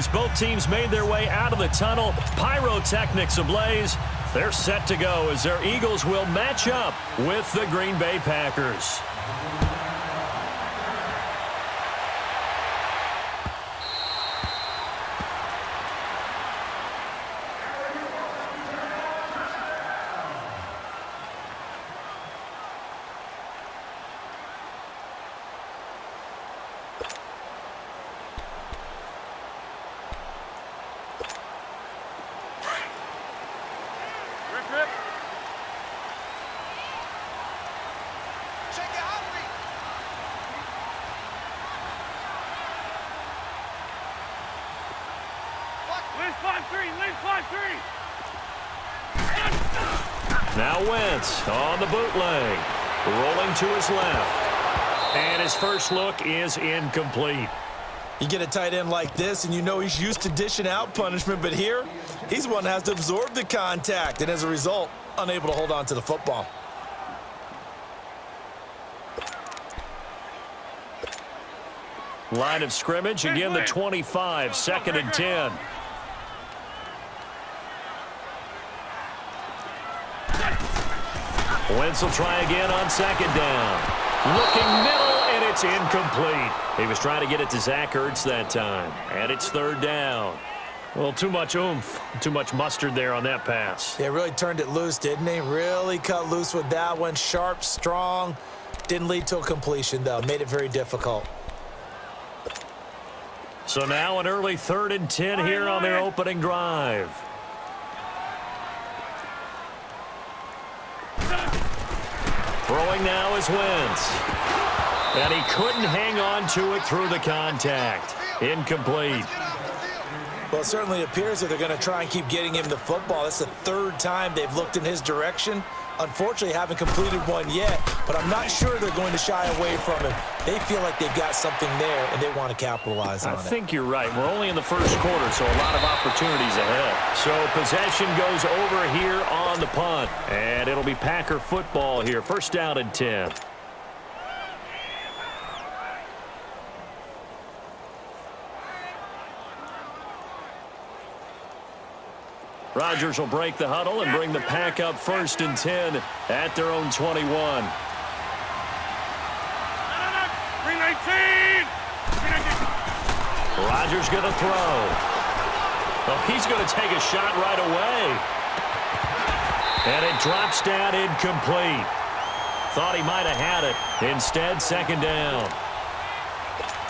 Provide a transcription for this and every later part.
as both teams made their way out of the tunnel. Pyrotechnics ablaze. They're set to go as their Eagles will match up with the Green Bay Packers. Now Wentz on the bootleg, rolling to his left. And his first look is incomplete. You get a tight end like this, and you know he's used to dishing out punishment, but here, he's the one that has to absorb the contact, and as a result, unable to hold on to the football. Line of scrimmage, again the 25, 2nd and 10. Wentz will try again on 2nd down. Looking middle, and it's incomplete. He was trying to get it to Zach Ertz that time. And it's 3rd down. Well, too much oomph, too much mustard there on that pass. Yeah, really turned it loose, didn't he? Really cut loose with that one. Sharp, strong. Didn't lead to a completion, though. Made it very difficult. So now an early 3rd and 10 here on their opening drive. Throwing now is Wentz. And he couldn't hang on to it through the contact. Incomplete. Well, it certainly appears that they're going to try and keep getting him the football. That's the 3rd time they've looked in his direction. Unfortunately, haven't completed one yet, but I'm not sure they're going to shy away from him. They feel like they've got something there, and they want to capitalize on it. I think you're right. We're only in the 1st quarter, so a lot of opportunities ahead. So possession goes over here on the punt, and it'll be Packer football here. 1st down and 10. Rodgers will break the huddle and bring the Pack up 1st and 10 at their own 21. 319! Rodgers going to throw. Oh, he's going to take a shot right away. And it drops down incomplete. Thought he might have had it. Instead, 2nd down.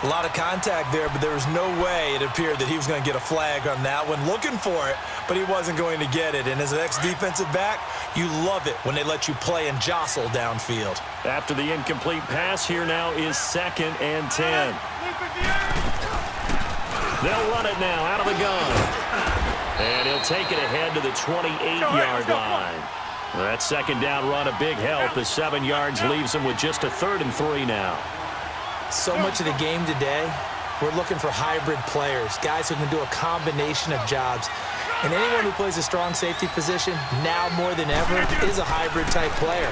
A lot of contact there, but there was no way it appeared that he was going to get a flag on that one. Looking for it, but he wasn't going to get it. And as an ex-defensive back, you love it when they let you play and jostle downfield. After the incomplete pass, here now is 2nd and 10. They'll run it now out of the gun. And he'll take it ahead to the 28-yard line. That 2nd down run a big help as 7 yards leaves him with just a 3rd and 3 now. So much of the game today, we're looking for hybrid players, guys who can do a combination of jobs. And anyone who plays a strong safety position, now more than ever, is a hybrid-type player.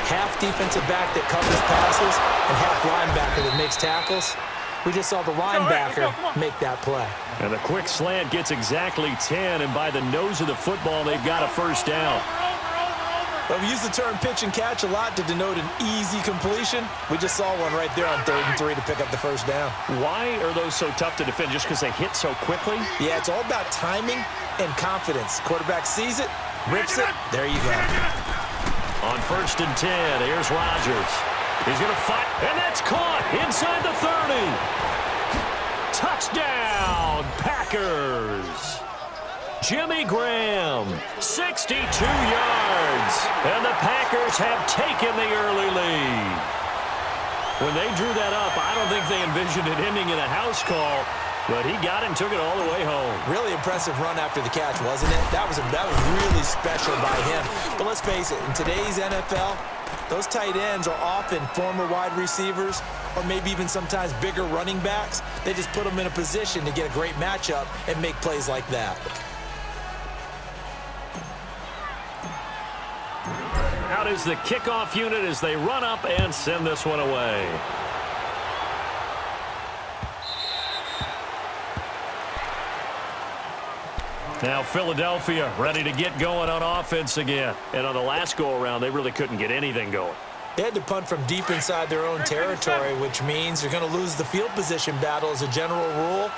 Half defensive back that covers passes and half linebacker that makes tackles. We just saw the linebacker make that play. And the quick slant gets exactly 10, and by the nose of the football, they've got a 1st down. Well, we use the term pitch and catch a lot to denote an easy completion. We just saw one right there on 3rd and 3 to pick up the 1st down. Why are those so tough to defend? Just because they hit so quickly? Yeah, it's all about timing and confidence. Quarterback sees it, rips it, there you go. On 1st and 10, here's Rodgers. He's going to fight, and that's caught inside the 30. Touchdown, Packers. Jimmy Graham, 62 yards, and the Packers have taken the early lead. When they drew that up, I don't think they envisioned it ending in a house call, but he got it and took it all the way home. Really impressive run after the catch, wasn't it? That was really special by him. But let's face it, in today's NFL, those tight ends are often former wide receivers or maybe even sometimes bigger running backs. They just put them in a position to get a great matchup and make plays like that. Out is the kickoff unit as they run up and send this one away. Now Philadelphia ready to get going on offense again. And on the last go-around, they really couldn't get anything going. They had to punt from deep inside their own territory, which means you're going to lose the field position battle as a general rule.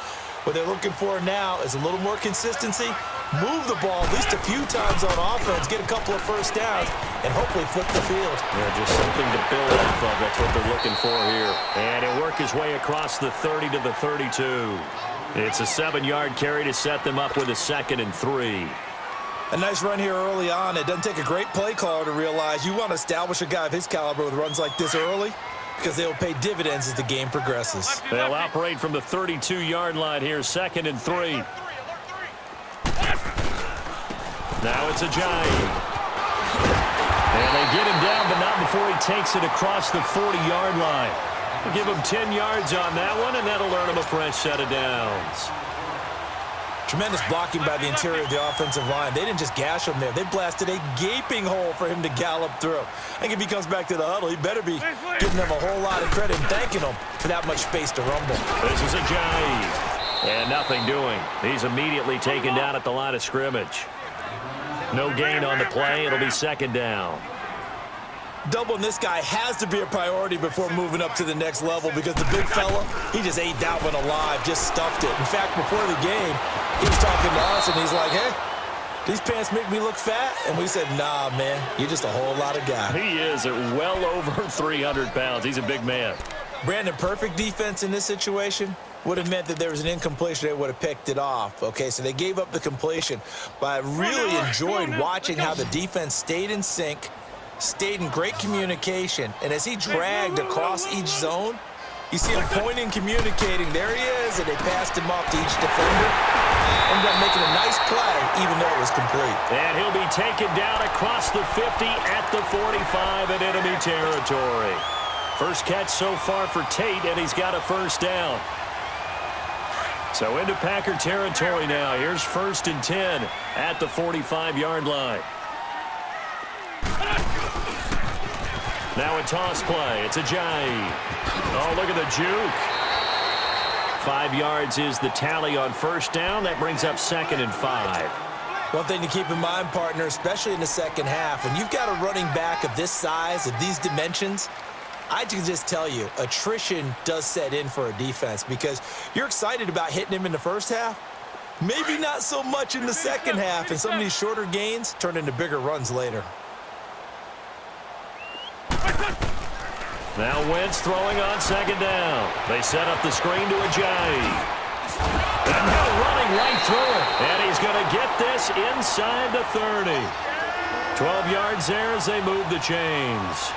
What they're looking for now is a little more consistency, move the ball at least a few times on offense, get a couple of first downs, and hopefully flip the field. Yeah, just something to build off of. That's what they're looking for here. And he'll work his way across the 30 to the 32. It's a 7-yard carry to set them up with a 2nd and 3. A nice run here early on. It doesn't take a great play caller to realize you want to establish a guy of his caliber with runs like this early, because they'll pay dividends as the game progresses. They'll operate from the 32-yard line here, 2nd and 3. Now it's Ajayi. And they get him down, but not before he takes it across the 40-yard line. We'll give him 10 yards on that one, and that'll earn him a fresh set of downs. Tremendous blocking by the interior of the offensive line. They didn't just gash him there. They blasted a gaping hole for him to gallop through. I think if he comes back to the huddle, he better be giving them a whole lot of credit and thanking them for that much space to rumble. This is Ajayi. And nothing doing. He's immediately taken down at the line of scrimmage. No gain on the play. It'll be 2nd down. Doubling this guy has to be a priority before moving up to the next level, because the big fella, he just ate that one alive, just stuffed it. In fact, before the game, he was talking to us, and he's like, hey, these pants make me look fat? And we said, nah, man, you're just a whole lot of guy. He is at well over 300 pounds. He's a big man. Brandon, perfect defense in this situation would have meant that there was an incompletion. They would have picked it off. Okay, so they gave up the completion. But I really enjoyed watching how the defense stayed in sync, stayed in great communication, and as he dragged across each zone, you see him pointing, communicating. There he is, and they passed him off to each defender. Ended up making a nice play, even though it was complete. And he'll be taken down across the 50 at the 45 in enemy territory. First catch so far for Tate, and he's got a first down. So into Packer territory now. Here's 1st and 10 at the 45-yard line. Now a toss play. It's Ajayi. Oh, look at the juke. 5 yards is the tally on first down. That brings up 2nd and 5. One thing to keep in mind, partner, especially in the second half, when you've got a running back of this size, of these dimensions, I can just tell you, attrition does set in for a defense, because you're excited about hitting him in the first half. Maybe not so much in the second half, and some of these shorter gains turn into bigger runs later. Now Wentz throwing on 2nd down. They set up the screen to Ajayi. And now running right through it. And he's going to get this inside the 30. 12 yards there as they move the chains.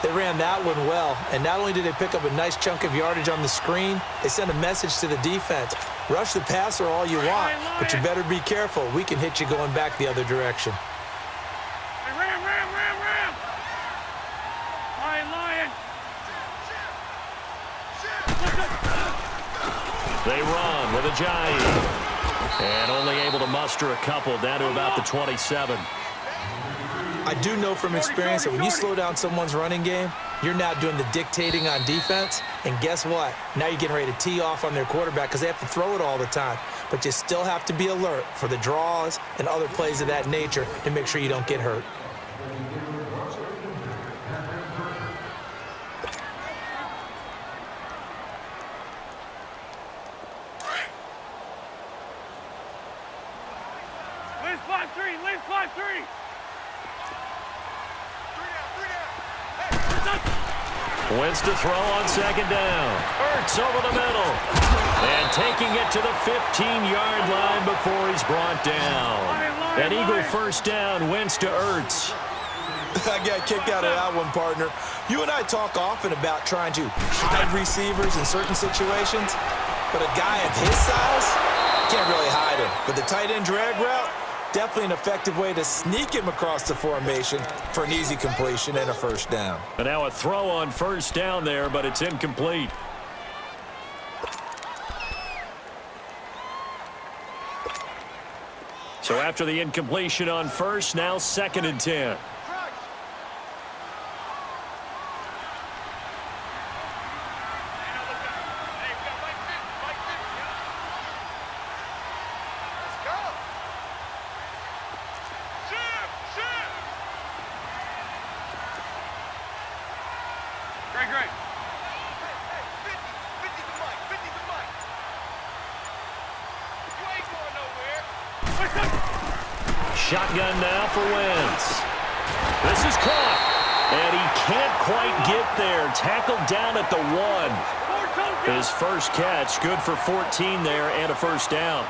They ran that one well, and not only did they pick up a nice chunk of yardage on the screen, they sent a message to the defense. Rush the passer all you want, but you better be careful. We can hit you going back the other direction. They run with Ajayi. And only able to muster a couple down to about the 27. I do know from experience that when you slow down someone's running game, you're now doing the dictating on defense. And guess what? Now you're getting ready to tee off on their quarterback because they have to throw it all the time. But you still have to be alert for the draws and other plays of that nature to make sure you don't get hurt. Wentz to throw on 2nd down. Ertz over the middle. And taking it to the 15-yard line before he's brought down. An Eagle first down. Wentz to Ertz. I got kicked out of that one, partner. You and I talk often about trying to hide receivers in certain situations, but a guy of his size can't really hide him. But the tight end drag route, definitely an effective way to sneak him across the formation for an easy completion and a first down. And now a throw on first down there, but it's incomplete. So after the incompletion on first, now 2nd and 10. Shotgun now for Wentz. This is caught. And he can't quite get there. Tackled down at the 1. His first catch, good for 14 there and a first down.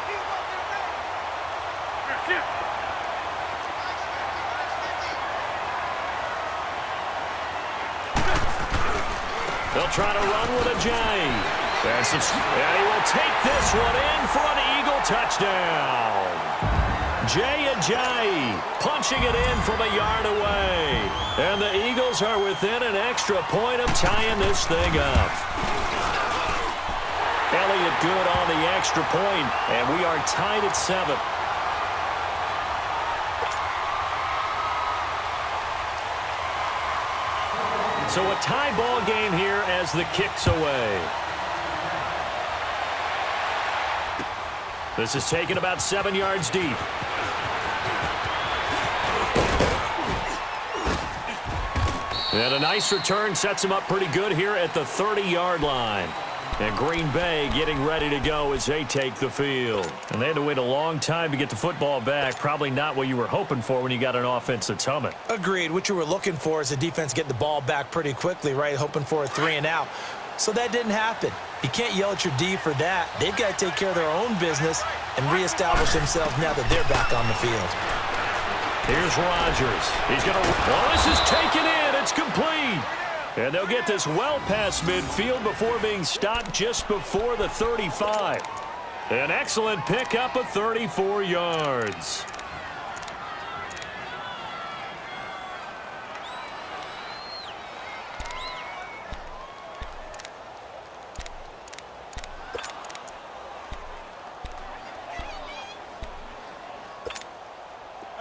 They'll try to run with a J. And he will take this one in for an Eagle touchdown. Jay punching it in from a yard away. And the Eagles are within an extra point of tying this thing up. Elliott good on the extra point, and we are tied at 7. So a tie ball game here as the kick's away. This is taken about 7 yards deep. And a nice return sets him up pretty good here at the 30-yard line. And Green Bay getting ready to go as they take the field. And they had to wait a long time to get the football back. Probably not what you were hoping for when you got an offense that's humming. Agreed. What you were looking for is the defense getting the ball back pretty quickly, right? Hoping for a 3 and out. So that didn't happen. You can't yell at your D for that. They've got to take care of their own business and reestablish themselves now that they're back on the field. Here's Rodgers. He's going to... Well, this is taken in. It's complete. And they'll get this well past midfield before being stopped just before the 35. An excellent pickup of 34 yards.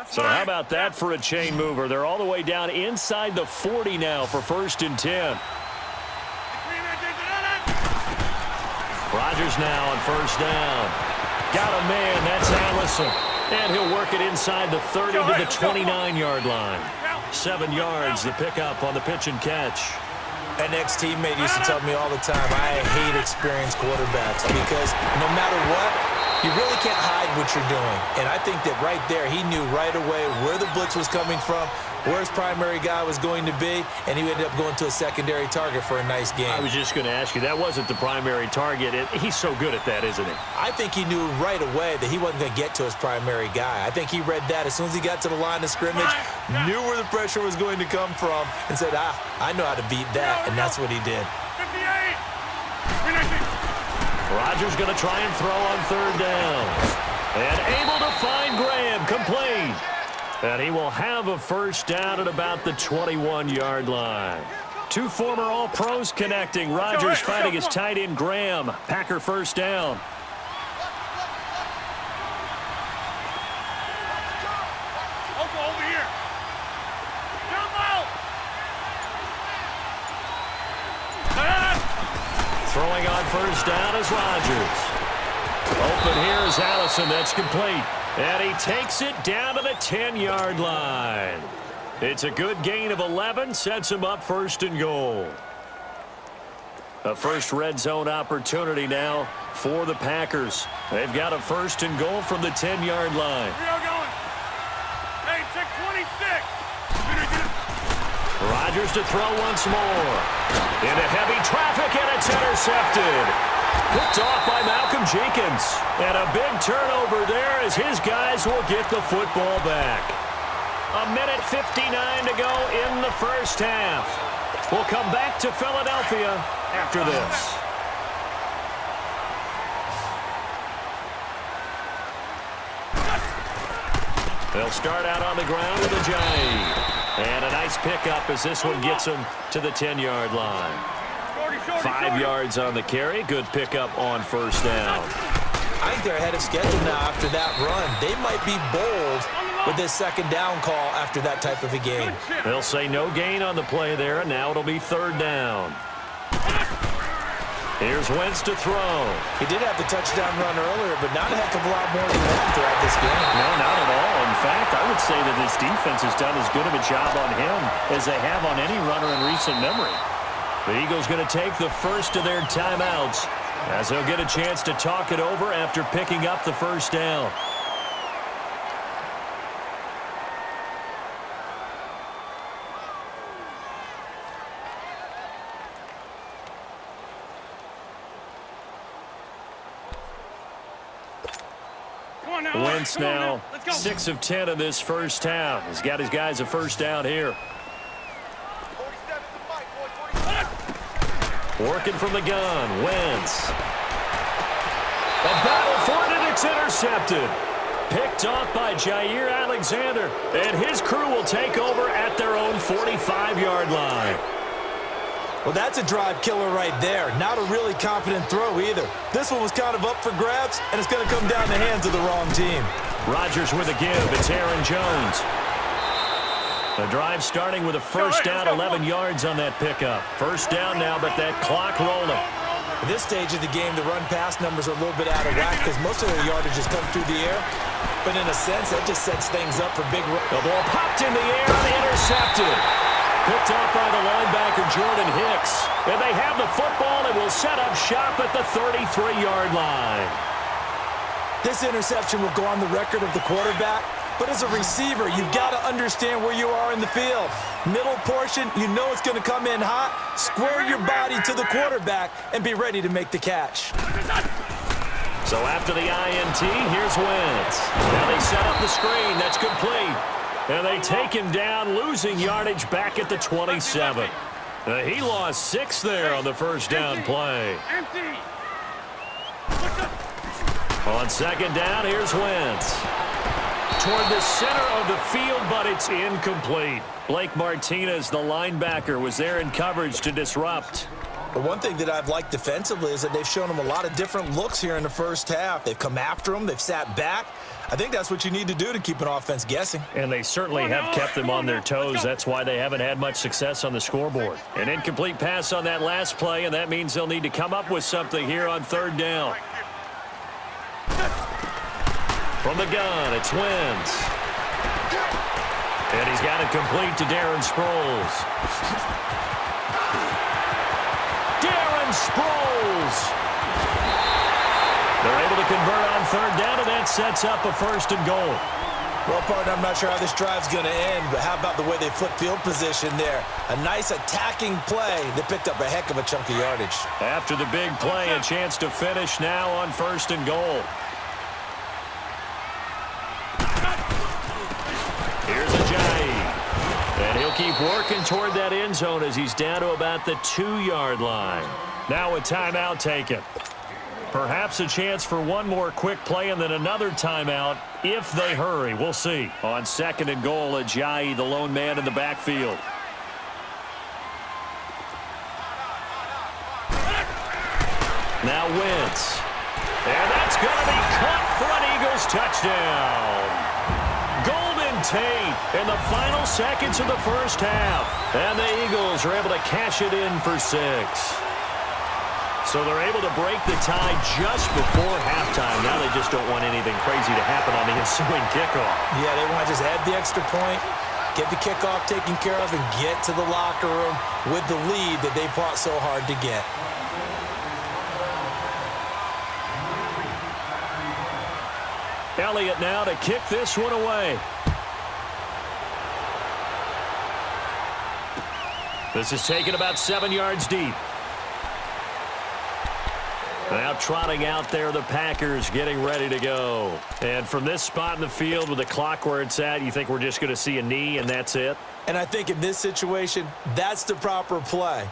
So how about that for a chain mover? They're all the way down inside the 40 now for 1st and 10. Rodgers now on 1st down. Got a man, that's Allison. And he'll work it inside the 30 to the 29-yard line. 7 yards, the pickup on the pitch and catch. An ex-teammate used to tell me all the time, I hate experienced quarterbacks because no matter what, you really can't hide what you're doing. And I think that right there, he knew right away where the blitz was coming from, where his primary guy was going to be, and he ended up going to a secondary target for a nice game. I was just going to ask you, that wasn't the primary target. He's so good at that, isn't he? I think he knew right away that he wasn't going to get to his primary guy. I think he read that as soon as he got to the line of scrimmage, knew where the pressure was going to come from, and said, I know how to beat that, and that's what he did. 58. Rodgers going to try and throw on 3rd down. And able to find Graham, complete. And he will have a 1st down at about the 21-yard line. 2 former All-Pros connecting. Rodgers fighting his tight end Graham. Packer 1st down. Over here. Jump out. Throwing on 1st down is Rodgers. Open here is Allison. That's complete. And he takes it down to the 10-yard line. It's a good gain of 11. Sets him up 1st and goal. A first red zone opportunity now for the Packers. They've got a 1st and goal from the 10-yard line. We are going. Hey, check 26. Rodgers to throw once more. Into heavy traffic, and it's intercepted. Picked off by Malcolm Jenkins. And a big turnover there as his guys will get the football back. 1:59 to go in the first half. We'll come back to Philadelphia after this. They'll start out on the ground with a J. And a nice pickup as this one gets them to the 10-yard line. 5 yards on the carry. Good pickup on 1st down. I think they're ahead of schedule now after that run. They might be bold with this 2nd down call after that type of a game. They'll say no gain on the play there, and now it'll be 3rd down. Here's Wentz to throw. He did have the touchdown run earlier, but not a heck of a lot more than that throughout this game. No, not at all. In fact, I would say that this defense has done as good of a job on him as they have on any runner in recent memory. The Eagles going to take the first of their timeouts as they'll get a chance to talk it over after picking up the 1st down. Come on now. Wentz Come on now Let's go. 6 of 10 in this first half. He's got his guys a first down here. Working from the gun, Wentz. A battle for it, and it's intercepted. Picked off by Jair Alexander, and his crew will take over at their own 45-yard line. Well, that's a drive killer right there. Not a really confident throw either. This one was kind of up for grabs, and it's going to come down the hands of the wrong team. Rodgers with a give. It's Aaron Jones. The drive starting with a first down, 11 yards on that pickup. First down now, but that clock rolling. At this stage of the game, the run-pass numbers are a little bit out of whack because most of their yardage has come through the air. But in a sense, that just sets things up for big runs. The ball popped in the air and intercepted. Picked up by the linebacker, Jordan Hicks. And they have the football and will set up shop at the 33-yard line. This interception will go on the record of the quarterback. But as a receiver, you've got to understand where you are in the field. Middle portion, you know it's going to come in hot. Square your body to the quarterback and be ready to make the catch. So after the INT, here's Wentz. Now they set up the screen. That's complete. And they take him down, losing yardage back at the 27. He lost 6 there on the first down play. Empty. On second down, here's Wentz. Toward the center of the field, but it's incomplete. Blake Martinez, the linebacker, was there in coverage to disrupt. But one thing that I've liked defensively is that they've shown him a lot of different looks here in the first half. They've come after him. They've sat back. I think that's what you need to do to keep an offense guessing. And they certainly have kept them on their toes. That's why they haven't had much success on the scoreboard. An incomplete pass on that last play, and that means they'll need to come up with something here on third down. From the gun, it's Wentz. And he's got it complete to Darren Sproles. Darren Sproles. They're able to convert on third down, and that sets up a first and goal. Well, partner, I'm not sure how this drive's going to end, but how about the way they flip field position there? A nice attacking play that picked up a heck of a chunk of yardage. After the big play, a chance to finish now on first and goal. Here's Ajayi. And he'll keep working toward that end zone as he's down to about the 2-yard line. Now a timeout taken. Perhaps a chance for one more quick play and then another timeout if they hurry. We'll see. On second and goal, Ajayi, the lone man in the backfield. Now Wentz. And that's going to be caught for an Eagles touchdown. Golden Tate in the final seconds of the first half. And the Eagles are able to cash it in for 6. So they're able to break the tie just before halftime. Now they just don't want anything crazy to happen on the ensuing kickoff. Yeah, they want to just add the extra point, get the kickoff taken care of, and get to the locker room with the lead that they fought so hard to get. Elliott now to kick this one away. This is taken about 7 yards deep. Now trotting out there, the Packers getting ready to go. And from this spot in the field with the clock where it's at, you think we're just going to see a knee and that's it? And I think in this situation, that's the proper play.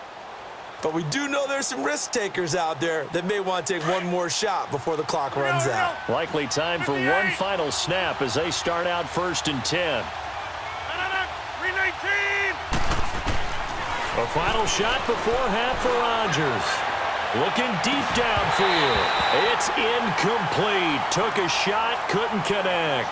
But we do know there's some risk takers out there that may want to take one more shot before the clock runs out. Likely time for one final snap as they start out first and 10. 319. A final shot before half for Rodgers. Looking deep downfield. It's incomplete. Took a shot, couldn't connect.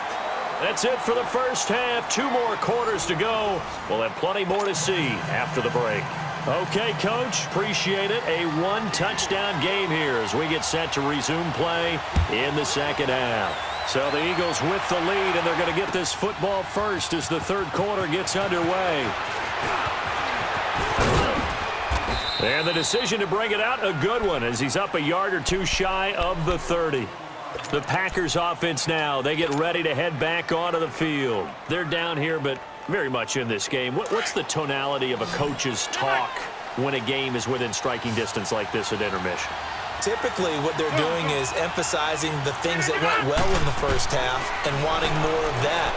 That's it for the first half. 2 more quarters to go. We'll have plenty more to see after the break. Okay, Coach, appreciate it. A 1-touchdown game here as we get set to resume play in the second half. So the Eagles with the lead, and they're going to get this football first as the third quarter gets underway. And the decision to bring it out, a good one, as he's up a yard or 2 shy of the 30. The Packers offense now, they get ready to head back onto the field. They're down here, but very much in this game. What's the tonality of a coach's talk when a game is within striking distance like this at intermission? Typically, what they're doing is emphasizing the things that went well in the first half and wanting more of that.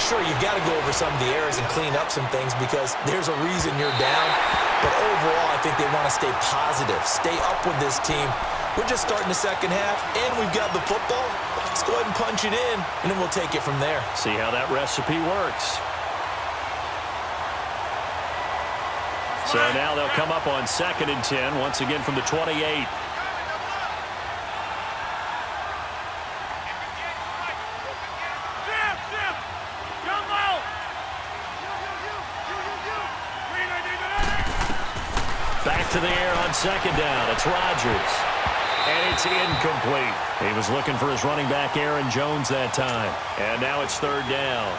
Sure, you've got to go over some of the errors and clean up some things because there's a reason you're down. But overall, I think they want to stay positive, stay up with this team. We're just starting the second half, and we've got the football. Let's go ahead and punch it in, and then we'll take it from there. See how that recipe works. So now they'll come up on 2nd and 10, once again from the 28. Back to the air on 2nd down. It's Rodgers. And it's incomplete. He was looking for his running back, Aaron Jones, that time. And now it's 3rd down.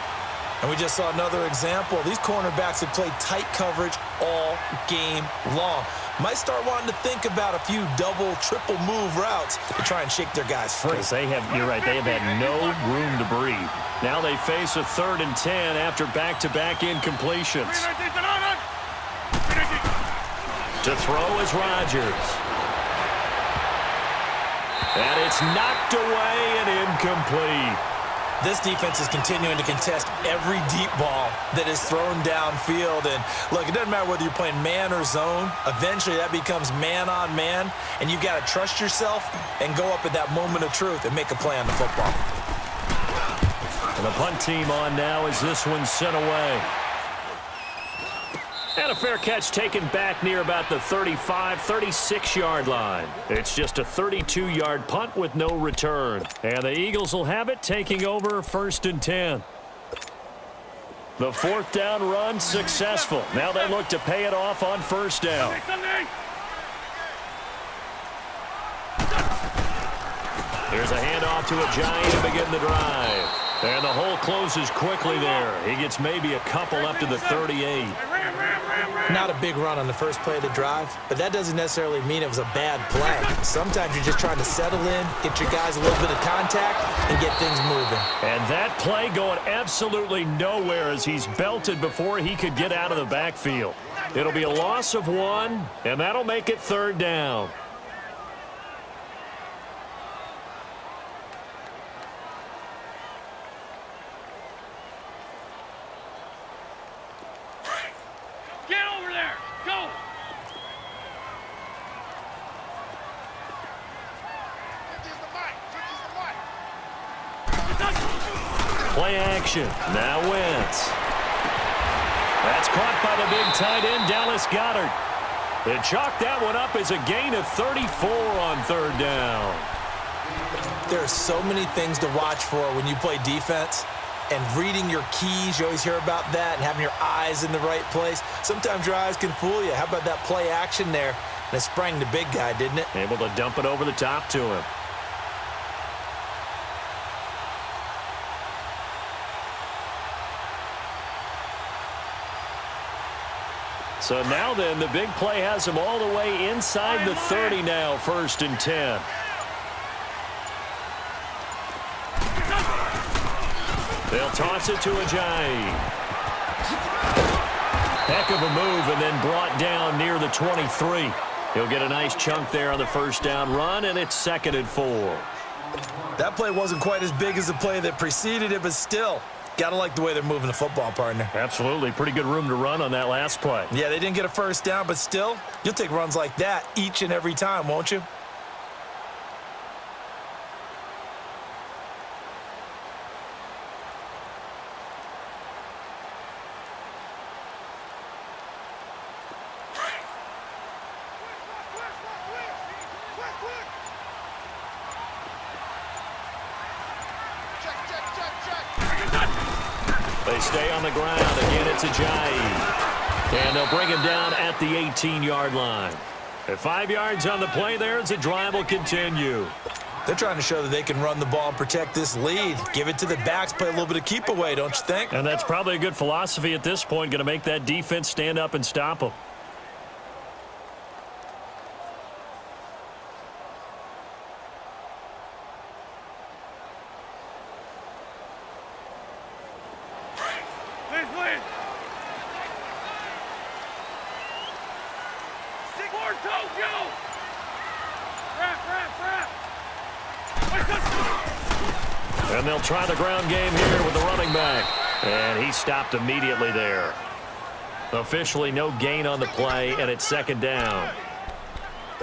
And we just saw another example. These cornerbacks have played tight coverage all game long. Might start wanting to think about a few double, triple move routes to try and shake their guys free. Because you're right, they have had no room to breathe. Now they face a 3rd and 10 after back-to-back incompletions. To throw is Rodgers. And it's knocked away and incomplete. This defense is continuing to contest every deep ball that is thrown downfield. And, look, it doesn't matter whether you're playing man or zone. Eventually, that becomes man-on-man, and you've got to trust yourself and go up at that moment of truth and make a play on the football. And the punt team on now as this one's sent away. And a fair catch taken back near about the 35, 36-yard line. It's just a 32-yard punt with no return. And the Eagles will have it, taking over 1st and 10. The 4th down run successful. Now they look to pay it off on 1st down. There's a handoff to a Giant to begin the drive. And the hole closes quickly there. He gets maybe a couple up to the 38. Not a big run on the first play of the drive, but that doesn't necessarily mean it was a bad play. Sometimes you're just trying to settle in, get your guys a little bit of contact, and get things moving. And that play going absolutely nowhere as he's belted before he could get out of the backfield. It'll be a loss of 1, and that'll make it 3rd down. Play action. Now Wentz. That's caught by the big tight end, Dallas Goedert. They chalked that one up as a gain of 34 on 3rd down. There are so many things to watch for when you play defense. And reading your keys, you always hear about that, and having your eyes in the right place. Sometimes your eyes can fool you. How about that play action there? And it sprang the big guy, didn't it? Able to dump it over the top to him. So now then, the big play has him all the way inside the 30 now, 1st and 10. They'll toss it to Ajayi. Heck of a move and then brought down near the 23. He'll get a nice chunk there on the 1st down run, and it's 2nd and 4. That play wasn't quite as big as the play that preceded it, but still. Gotta like the way they're moving the football, partner. Absolutely. Pretty good room to run on that last play. Yeah, they didn't get a 1st down, but still, you'll take runs like that each and every time, won't you? They stay on the ground. Again, it's Ajayi. And they'll bring him down at the 18-yard line. At 5 yards on the play there as the drive will continue. They're trying to show that they can run the ball and protect this lead. Give it to the backs, play a little bit of keep away, don't you think? And that's probably a good philosophy at this point, going to make that defense stand up and stop them. And they'll try the ground game here with the running back. And he stopped immediately there. Officially no gain on the play, and it's second down.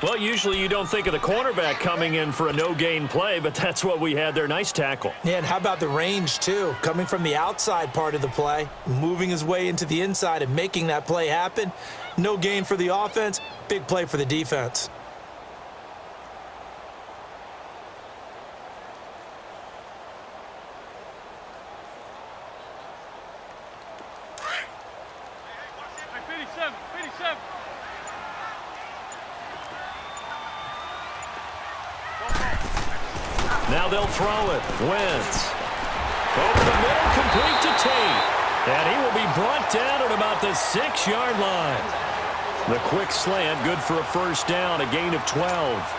Well, usually you don't think of the cornerback coming in for a no-gain play, but that's what we had there. Nice tackle. Yeah, and how about the range, too? Coming from the outside part of the play, moving his way into the inside and making that play happen. No gain for the offense, big play for the defense. Now they'll throw it. Wentz. Over the middle, complete to Tate. And he will be brought down at about the 6-yard line. The quick slant, good for a first down, a gain of 12.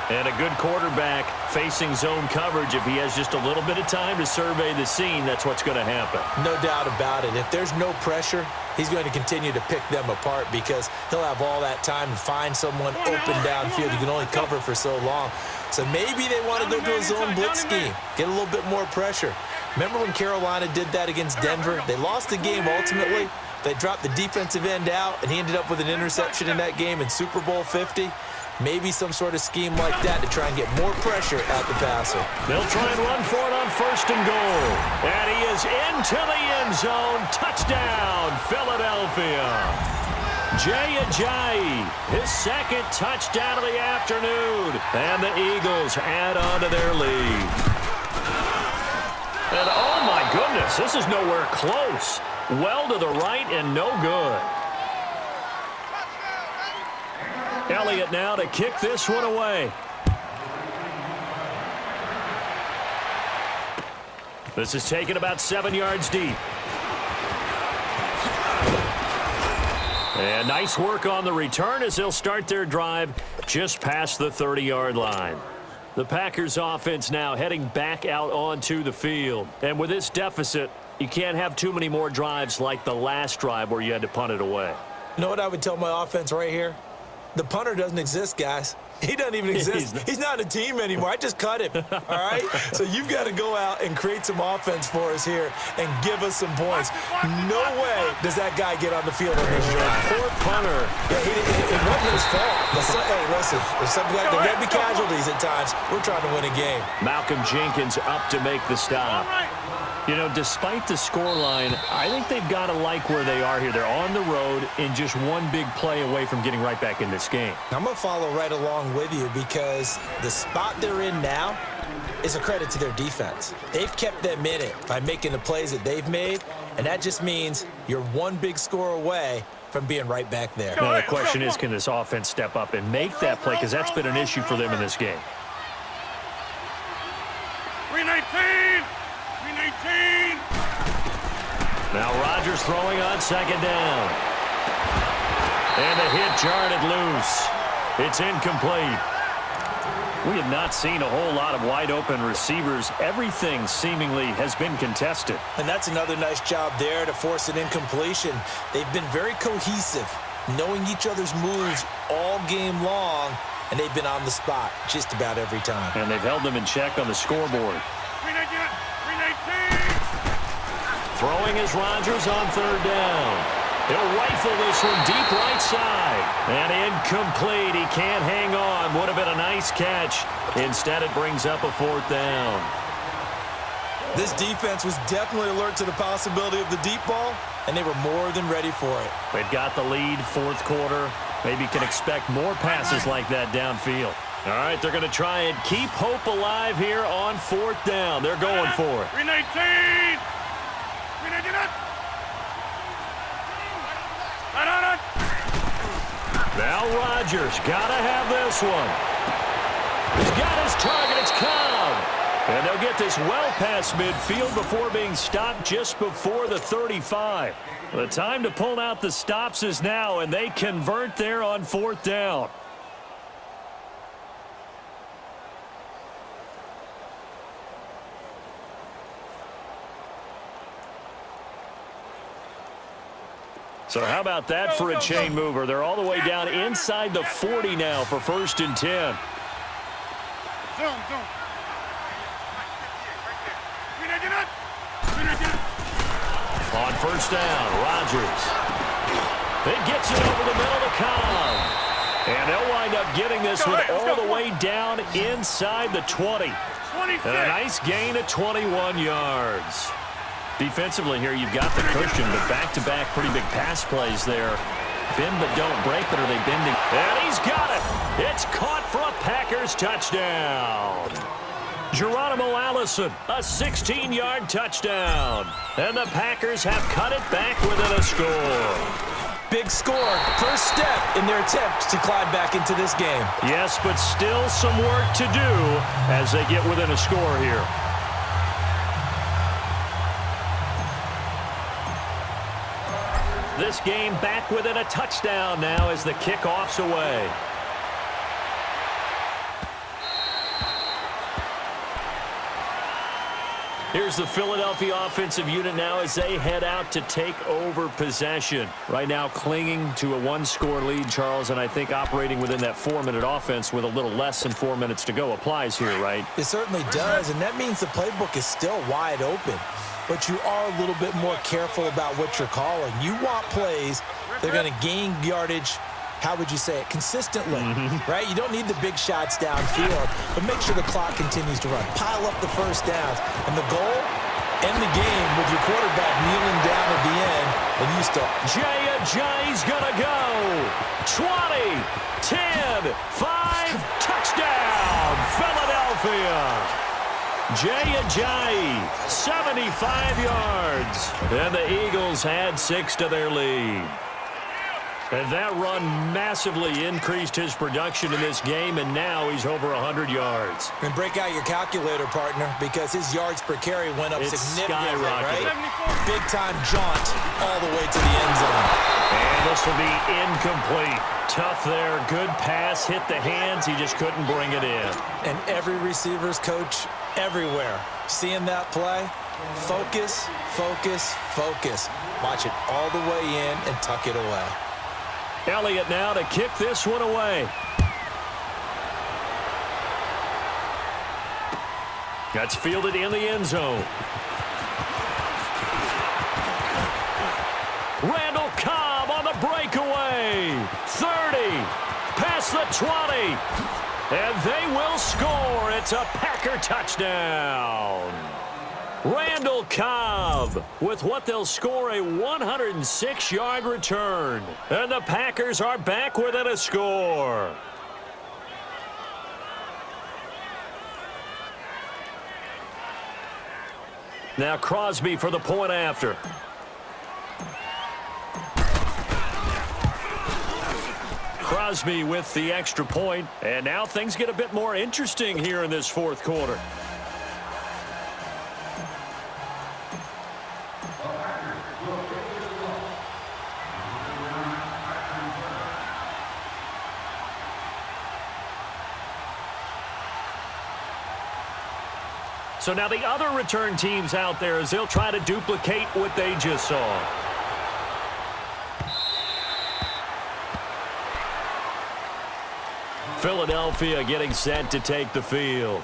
And a good quarterback facing zone coverage. If he has just a little bit of time to survey the scene, that's what's going to happen. No doubt about it. If there's no pressure, he's going to continue to pick them apart because he'll have all that time to find someone open downfield. You can only cover for so long. So maybe they want to go to a zone blitz scheme, get a little bit more pressure. Remember when Carolina did that against Denver? They lost the game ultimately. They dropped the defensive end out, and he ended up with an interception in that game in Super Bowl 50. Maybe some sort of scheme like that to try and get more pressure at the passer. They'll try and run for it on first and goal. And he is into the end zone. Touchdown, Philadelphia. Jay Ajayi, his second touchdown of the afternoon. And the Eagles add on to their lead. And oh my goodness, this is nowhere close. Well to the right and no good. Elliott now to kick this one away. This is taken about 7 yards deep. And nice work on the return as they'll start their drive just past the 30-yard line. The Packers offense now heading back out onto the field. And with this deficit, you can't have too many more drives like the last drive where you had to punt it away. You know what I would tell my offense right here? The punter doesn't exist, guys. He doesn't even exist. He's not a team anymore. I just cut him, all right? So you've got to go out and create some offense for us here and give us some points. No way does that guy get on the field on this drive. Poor punter. Yeah, it wasn't his fault. Hey, listen, there's something like there may be casualties at times. We're trying to win a game. Malcolm Jenkins up to make the stop. You know, despite the scoreline, I think they've got to like where they are here. They're on the road and just one big play away from getting right back in this game. I'm going to follow right along with you because the spot they're in now is a credit to their defense. They've kept them in it by making the plays that they've made, and that just means you're one big score away from being right back there. Now, the question is, can this offense step up and make that play? Because that's been an issue for them in this game. 319! 319! Now Rodgers throwing on second down. And the hit jarred it loose. It's incomplete. We have not seen a whole lot of wide-open receivers. Everything seemingly has been contested. And that's another nice job there to force an incompletion. They've been very cohesive, knowing each other's moves all game long, and they've been on the spot just about every time. And they've held them in check on the scoreboard. 319! Throwing is Rodgers on third down. He'll rifle this one deep right side. And incomplete. He can't hang on. Would have been a nice catch. Instead, it brings up a fourth down. This defense was definitely alert to the possibility of the deep ball, and they were more than ready for it. They've got the lead, fourth quarter. Maybe can expect more passes like that downfield. All right, they're going to try and keep hope alive here on fourth down. They're going for it. 319! 319! Now Rodgers got to have this one. He's got his target. It's Cobb. And they'll get this well past midfield before being stopped just before the 35. The time to pull out the stops is now, and they convert there on fourth down. So how about that for a chain mover? They're all the way down inside the 40 now for first and 10. Zoom. On first down, Rodgers. It gets it over the middle to Cobb. And they'll wind up getting this one all the way down inside the 20. And a nice gain of 21 yards. Defensively here, you've got the cushion, but back-to-back pretty big pass plays there. Bend but don't break, but are they bending? And he's got it. It's caught for a Packers touchdown. Geronimo Allison, a 16-yard touchdown. And the Packers have cut it back within a score. Big score. First step in their attempt to climb back into this game. Yes, but still some work to do as they get within a score here. This game back within a touchdown now as the kickoff's away. Here's the Philadelphia offensive unit now as they head out to take over possession. Right now clinging to a one-score lead, Charles, and I think operating within that 4-minute offense with a little less than 4 minutes to go applies here, right? It certainly does, and that means the playbook is still wide open. But you are a little bit more careful about what you're calling. You want plays that are going to gain yardage, how would you say it, consistently, right? You don't need the big shots downfield, but make sure the clock continues to run. Pile up the first downs. And the goal, end the game with your quarterback kneeling down at the end, and you start. Jay's going to go. 20, 10, 5, touchdown, Philadelphia. Jay, 75 yards. And the Eagles had 6 to their lead. And that run massively increased his production in this game, and now he's over 100 yards. And break out your calculator, partner, because his yards per carry went up significantly, right? Big-time jaunt all the way to the end zone. And this will be incomplete. Tough there. Good pass. Hit the hands. He just couldn't bring it in. And every receiver's coach everywhere seeing that play, focus, focus, focus. Watch it all the way in and tuck it away. Elliott now to kick this one away. That's fielded in the end zone. Randall Cobb on the breakaway. 30, past the 20. And they will score. It's a Packer touchdown. Randall Cobb with what they'll score a 106-yard return. And the Packers are back within a score. Now Crosby for the point after. Crosby with the extra point. And now things get a bit more interesting here in this fourth quarter. So now the other return teams out there as they'll try to duplicate what they just saw. Philadelphia getting set to take the field.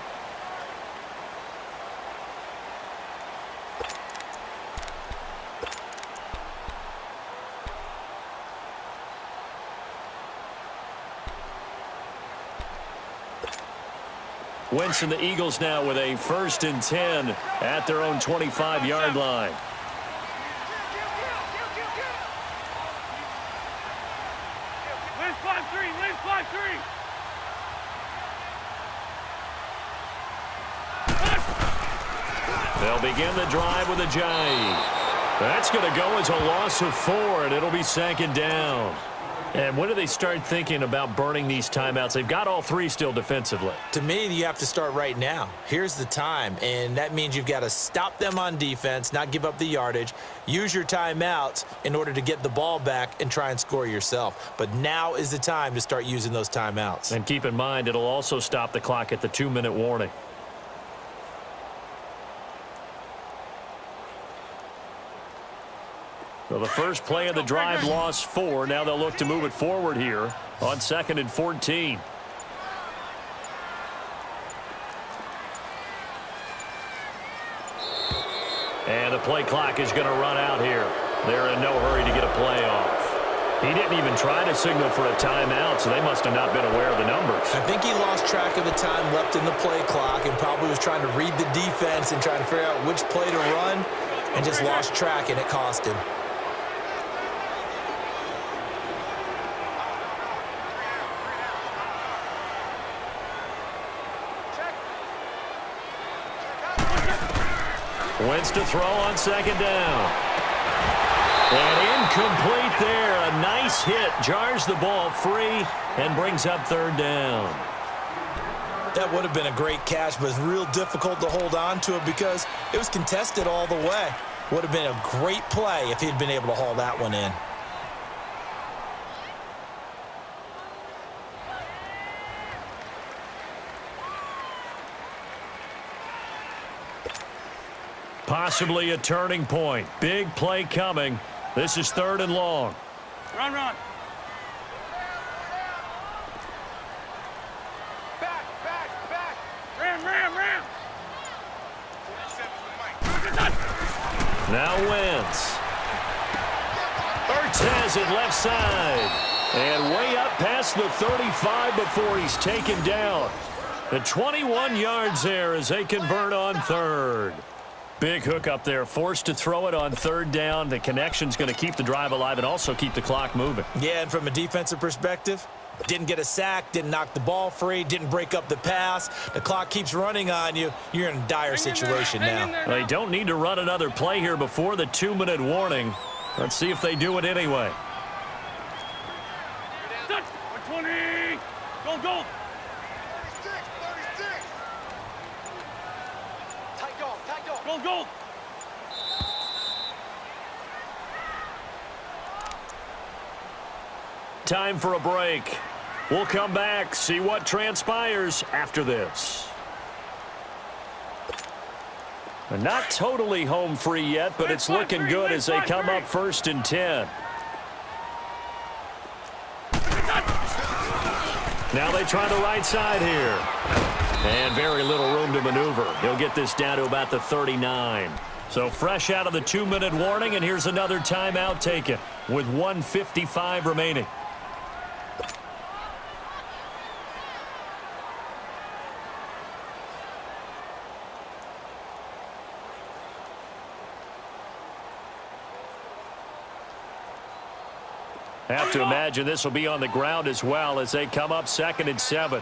Wentz and the Eagles now with a 1st and 10 at their own 25-yard line. Let's 5-3. Let's 5-3. They'll begin the drive with a Jay. That's going to go as a loss of 4, and it'll be 2nd down. And when do they start thinking about burning these timeouts? They've got all 3 still defensively. To me, you have to start right now. Here's the time, and that means you've got to stop them on defense, not give up the yardage, use your timeouts in order to get the ball back and try and score yourself. But now is the time to start using those timeouts. And keep in mind, it'll also stop the clock at the 2-minute warning. So the first play of the drive lost 4. Now they'll look to move it forward here on 2nd and 14. And the play clock is going to run out here. They're in no hurry to get a play off. He didn't even try to signal for a timeout, so they must have not been aware of the numbers. I think he lost track of the time left in the play clock and probably was trying to read the defense and trying to figure out which play to run and just lost track, and it cost him. Wentz to throw on second down. And incomplete there. A nice hit. Jars the ball free and brings up third down. That would have been a great catch, but it's real difficult to hold on to it because it was contested all the way. Would have been a great play if he'd been able to haul that one in. Possibly a turning point. Big play coming. This is third and long. Run, run. Back. Ram. Now Wentz. Ertz has it left side. And way up past the 35 before he's taken down. The 21 yards there as they convert on third. Big hook up there, forced to throw it on third down. The connection's going to keep the drive alive and also keep the clock moving. Yeah, and from a defensive perspective, didn't get a sack, didn't knock the ball free, didn't break up the pass. The clock keeps running on you. You're in a dire situation now. They don't need to run another play here before the 2-minute warning. Let's see if they do it anyway. 120. Go. Go. Time for a break. We'll come back, see what transpires after this. Not totally home free yet, but it's looking good as they come up 1st and 10. Now they try the right side here. And very little room to maneuver. He'll get this down to about the 39. So fresh out of the 2-minute warning, and here's another timeout taken with 1:55 remaining. Have to imagine this will be on the ground as well as they come up 2nd and 7.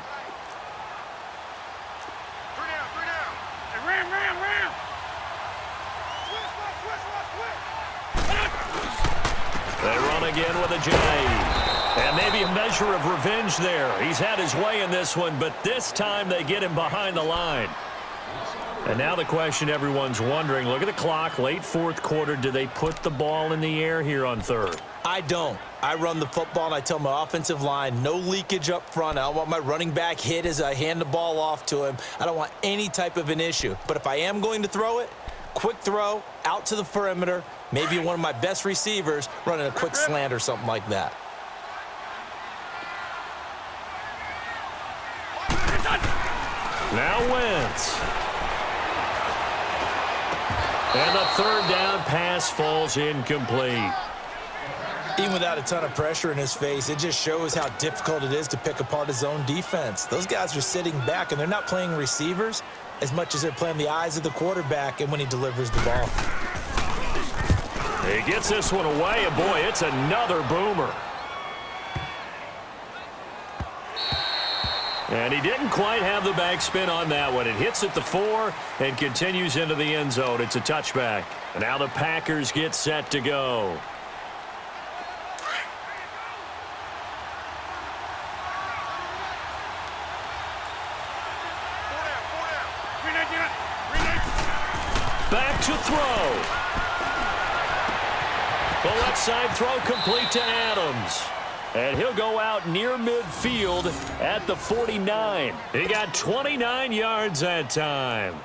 They run again with a J. And maybe a measure of revenge there. He's had his way in this one, but this time they get him behind the line. And now the question everyone's wondering, look at the clock, late 4th quarter. Do they put the ball in the air here on third? I don't. I run the football, and I tell my offensive line, no leakage up front. I don't want my running back hit as I hand the ball off to him. I don't want any type of an issue. But if I am going to throw it, quick throw, out to the perimeter, maybe one of my best receivers running a quick slant or something like that. Now Wentz. And the third down pass falls incomplete. Even without a ton of pressure in his face, it just shows how difficult it is to pick apart his own defense. Those guys are sitting back, and they're not playing receivers as much as they're playing the eyes of the quarterback and when he delivers the ball. He gets this one away, and boy, it's another boomer. And he didn't quite have the backspin on that one. It hits at the 4 and continues into the end zone. It's a touchback. And now the Packers get set to go. Back to throw. The left side throw complete to Adams. And he'll go out near midfield at the 49. He got 29 yards that time.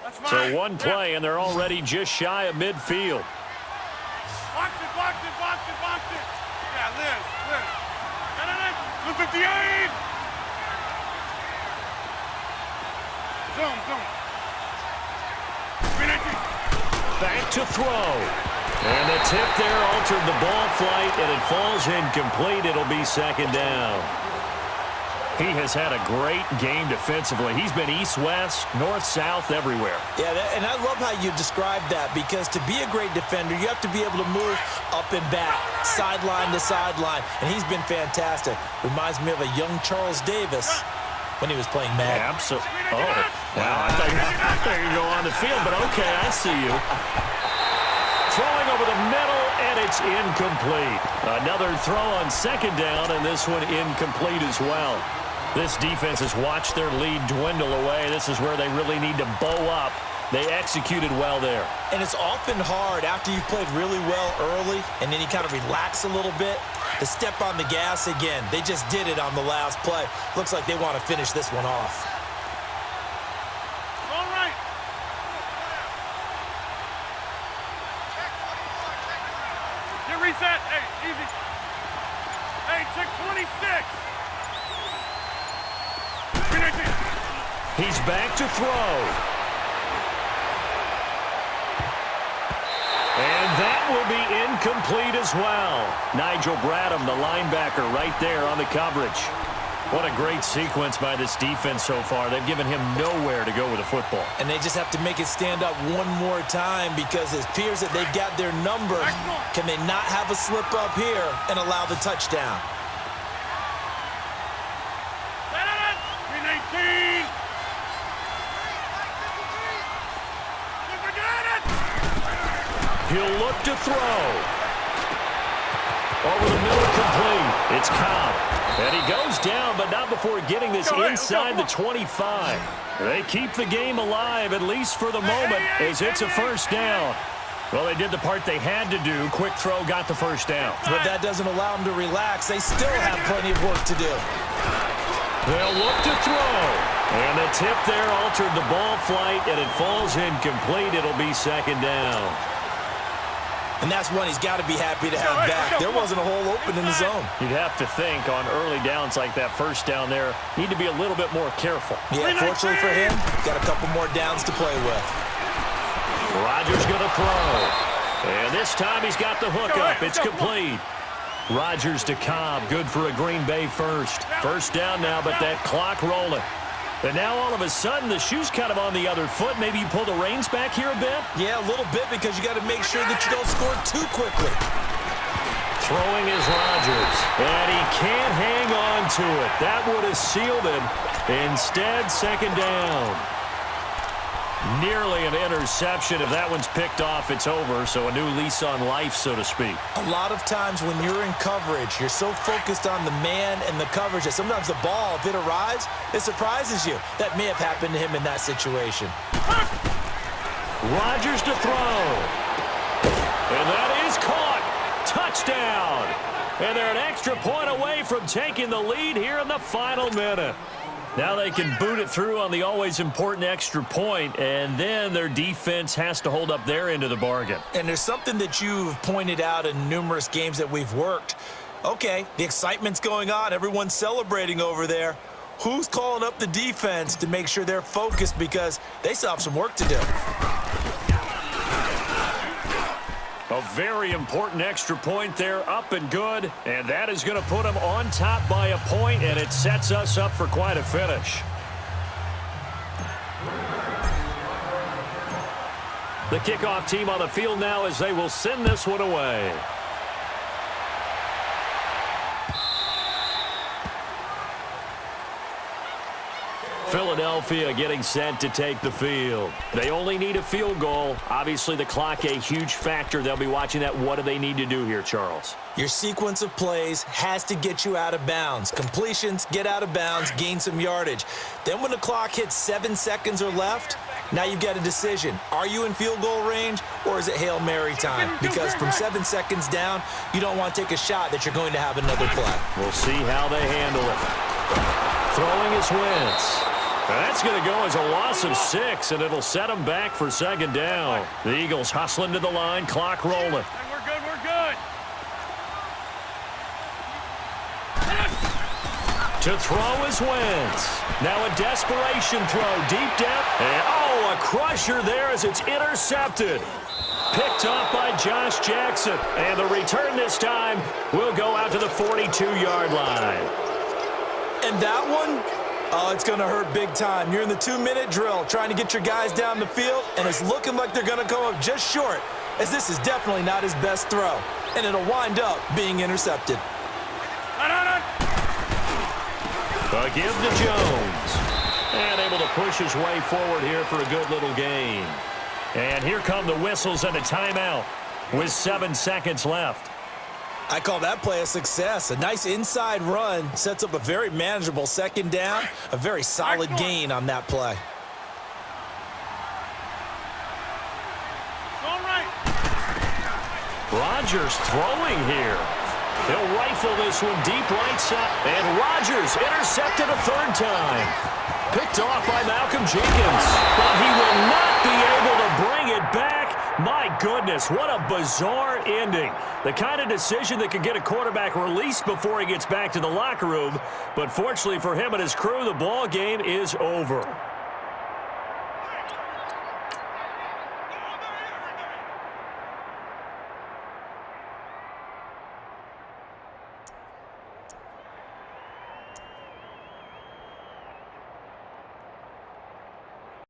That's So one play, and they're already just shy of midfield. Box it, box it, box it, box it. Yeah, Liz. 158. Zoom. 319. Back to throw. And the tip there altered the ball flight, and it falls incomplete. It'll be second down. He has had a great game defensively. He's been east-west, north-south, everywhere. Yeah, and I love how you described that, because to be a great defender, you have to be able to move up and back, sideline to sideline, and he's been fantastic. Reminds me of a young Charles Davis when he was playing Madden. Absolutely. Oh, wow. I thought you could go on the field, but okay, I see you. Throwing over the middle, and it's incomplete. Another throw on second down, and this one incomplete as well. This defense has watched their lead dwindle away. This is where they really need to bow up. They executed well there. And it's often hard after you've played really well early and then you kind of relax a little bit to step on the gas again. They just did it on the last play. Looks like they want to finish this one off. All right. Get reset. Hey, easy. Hey, check 26. 319. He's back to throw. And that will be incomplete as well. Nigel Bradham, the linebacker, right there on the coverage. What a great sequence by this defense so far. They've given him nowhere to go with the football. And they just have to make it stand up one more time, because it appears that they've got their number. Can they not have a slip up here and allow the touchdown? 319. He'll look to throw. Over the middle, complete. It's Cobb. And he goes down, but not before getting this inside the 25. They keep the game alive, at least for the moment, as it's a first down. Well, they did the part they had to do. Quick throw got the first down. But that doesn't allow them to relax. They still have plenty of work to do. They'll look to throw. And the tip there altered the ball flight, and it falls incomplete. It'll be second down. And that's one he's got to be happy to have back. There wasn't a hole open in the zone. You'd have to think on early downs like that first down there, need to be a little bit more careful. Yeah, fortunately for him, got a couple more downs to play with. Rodgers going to throw. And this time he's got the hook up. It's complete. Rodgers to Cobb. Good for a Green Bay first. First down now, but that clock rolling. And now all of a sudden the shoe's kind of on the other foot. Maybe you pull the reins back here a bit? Yeah, a little bit, because you got to make sure that you don't score too quickly. Throwing is Rodgers. And he can't hang on to it. That would have sealed it. Instead, second down. Nearly an interception. If that one's picked off, it's over. So a new lease on life, so to speak. A lot of times when you're in coverage, you're so focused on the man and the coverage that sometimes the ball, if it arrives, it surprises you. That may have happened to him in that situation. Rodgers to throw. And that is caught. Touchdown. And they're an extra point away from taking the lead here in the final minute. Now they can boot it through on the always important extra point, and then their defense has to hold up their end of the bargain. And there's something that you've pointed out in numerous games that we've worked. Okay, the excitement's going on. Everyone's celebrating over there. Who's calling up the defense to make sure they're focused, because they still have some work to do? A very important extra point there, up and good, and that is going to put them on top by a point, and it sets us up for quite a finish. The kickoff team on the field now as they will send this one away. Philadelphia getting set to take the field. They only need a field goal. Obviously, the clock a huge factor. They'll be watching that. What do they need to do here, Charles? Your sequence of plays has to get you out of bounds. Completions, get out of bounds, gain some yardage. Then when the clock hits 7 seconds or left, now you've got a decision. Are you in field goal range, or is it Hail Mary time? Because from 7 seconds down, you don't want to take a shot that you're going to have another play. We'll see how they handle it. Throwing is Wentz. That's going to go as a loss of 6, and it'll set them back for second down. The Eagles hustling to the line, clock rolling. Hey, we're good, we're good. To throw is Wentz. Now a desperation throw, deep down. And, a crusher there as it's intercepted. Picked off by Josh Jackson. And the return this time will go out to the 42-yard line. And that one, it's going to hurt big time. You're in the 2-minute drill trying to get your guys down the field, and it's looking like they're going to come up just short, as this is definitely not his best throw. And it'll wind up being intercepted. A give to Jones. And able to push his way forward here for a good little gain. And here come the whistles and a timeout with 7 seconds left. I call that play a success. A nice inside run sets up a very manageable second down. A very solid gain on that play. All right. Rodgers throwing here. He'll rifle this one deep right side. And Rodgers intercepted a third time. Picked off by Malcolm Jenkins. But he will not be able to bring it back. My goodness, what a bizarre ending. The kind of decision that could get a quarterback released before he gets back to the locker room. But fortunately for him and his crew, the ball game is over.